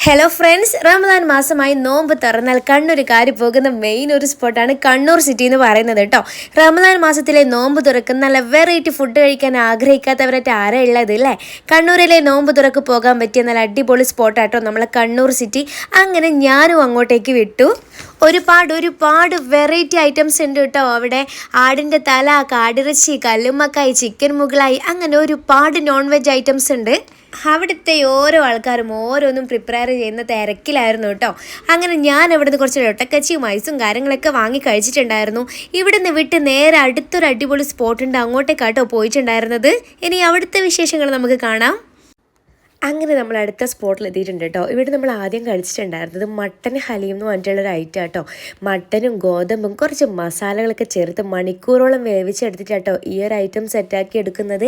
Hello friends, Ramadan മാസമായി നോമ്പ് തുറന്നാൽ കണ്ണൂരുകാർ പോകുന്ന മെയിൻ ഒരു സ്പോട്ടാണ് കണ്ണൂർ സിറ്റി എന്ന് പറയുന്നത് കേട്ടോ. റമദാൻ മാസത്തിലെ നോമ്പ് തുറക്കുന്ന നല്ല വെറൈറ്റി ഫുഡ് കഴിക്കാൻ ആഗ്രഹിക്കാത്തവരായിട്ട് ആരാ ഉള്ളത് അല്ലേ? കണ്ണൂരിലെ നോമ്പ് തുറക്ക് പോകാൻ പറ്റിയ നല്ല അടിപൊളി സ്പോട്ടാട്ടോ നമ്മളെ കണ്ണൂർ സിറ്റി. അങ്ങനെ ഞാനും അങ്ങോട്ടേക്ക് വിട്ടു. ഒരുപാട് വെറൈറ്റി ഐറ്റംസ് ഉണ്ട് കേട്ടോ. അവിടെ ആടിൻ്റെ തല, കാടിറച്ചി, കല്ലുമ്മക്കായി, ചിക്കൻ മുകളായി, അങ്ങനെ ഒരുപാട് നോൺ വെജ് ഐറ്റംസ് ഉണ്ട്. അവിടുത്തെ ഓരോ ആൾക്കാരും ഓരോന്നും പ്രിപ്പയർ ചെയ്യുന്ന തിരക്കിലായിരുന്നു കേട്ടോ. അങ്ങനെ ഞാൻ അവിടുന്ന് കുറച്ച് ഒട്ടക്കച്ചിയും ഐസും കാര്യങ്ങളൊക്കെ വാങ്ങി കഴിച്ചിട്ടുണ്ടായിരുന്നു. ഇവിടുന്ന് വിട്ട് നേരെ അടുത്തൊരു അടിപൊളി സ്പോട്ടുണ്ട്, അങ്ങോട്ടേക്കാട്ടോ പോയിട്ടുണ്ടായിരുന്നത്. ഇനി അവിടുത്തെ വിശേഷങ്ങൾ നമുക്ക് കാണാം. അങ്ങനെ നമ്മൾ അടുത്ത സ്പോട്ടിൽ എത്തിയിട്ടുണ്ട് കേട്ടോ. ഇവിടെ നമ്മൾ ആദ്യം കഴിച്ചിട്ടുണ്ടായിരുന്നത് മട്ടൻ ഹലീം എന്ന് പറഞ്ഞിട്ടുള്ളൊരു ഐറ്റം കേട്ടോ. മട്ടനും ഗോതമ്പും കുറച്ച് മസാലകളൊക്കെ ചേർത്ത് മണിക്കൂറോളം വേവിച്ചെടുത്തിട്ടാട്ടോ ഈ ഒരു ഐറ്റം സെറ്റാക്കി എടുക്കുന്നത്.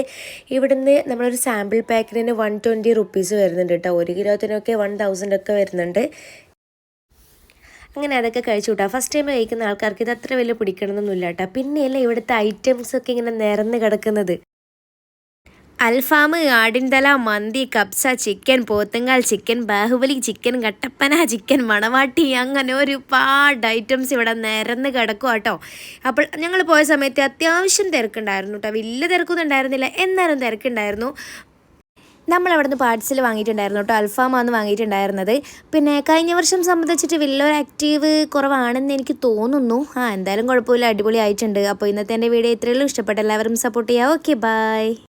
ഇവിടുന്ന് നമ്മളൊരു സാമ്പിൾ പാക്കിന് 120 റുപ്പീസ് വരുന്നുണ്ട് കേട്ടോ. 1 കിലോത്തിനൊക്കെ 1000 ഒക്കെ വരുന്നുണ്ട്. അങ്ങനെ അതൊക്കെ കഴിച്ചു കൂട്ടാ. ഫസ്റ്റ് ടൈം കഴിക്കുന്ന ആൾക്കാർക്ക് ഇത് അത്ര വലിയ പിടിക്കണമെന്നൊന്നുമില്ല കേട്ടോ. പിന്നെയല്ല ഇവിടുത്തെ ഐറ്റംസൊക്കെ ഇങ്ങനെ നിരന്ന് കിടക്കുന്നത്. അൽഫാം, ആടിൻതല, മന്തി, കബ്സ, ചിക്കൻ പോത്തുങ്കാൽ, chicken Baahubali, chicken Kattappana, chicken മണവാട്ടി, അങ്ങനെ ഒരുപാട് ഐറ്റംസ് ഇവിടെ നിരന്ന് കിടക്കും കേട്ടോ. അപ്പോൾ ഞങ്ങൾ പോയ സമയത്ത് അത്യാവശ്യം തിരക്കുണ്ടായിരുന്നു കേട്ടോ. വലിയ തിരക്കൊന്നും ഉണ്ടായിരുന്നില്ല, എന്നാലും തിരക്കുണ്ടായിരുന്നു. നമ്മളവിടെ നിന്ന് പാർട്സിൽ വാങ്ങിയിട്ടുണ്ടായിരുന്നു കേട്ടോ. അൽഫാമാണ് വാങ്ങിയിട്ടുണ്ടായിരുന്നത്. പിന്നെ കഴിഞ്ഞ വർഷം സംബന്ധിച്ചിട്ട് വലിയൊരു ആക്റ്റീവ് കുറവാണെന്ന് എനിക്ക് തോന്നുന്നു. എന്തായാലും കുഴപ്പമില്ല, അടിപൊളി ആയിട്ടുണ്ട്. അപ്പോൾ ഇന്നത്തെ എൻ്റെ വീഡിയോ ഇത്രയുള്ളൂ. ഇഷ്ടപ്പെട്ട എല്ലാവരും സപ്പോർട്ട് ചെയ്യുക. Okay, by.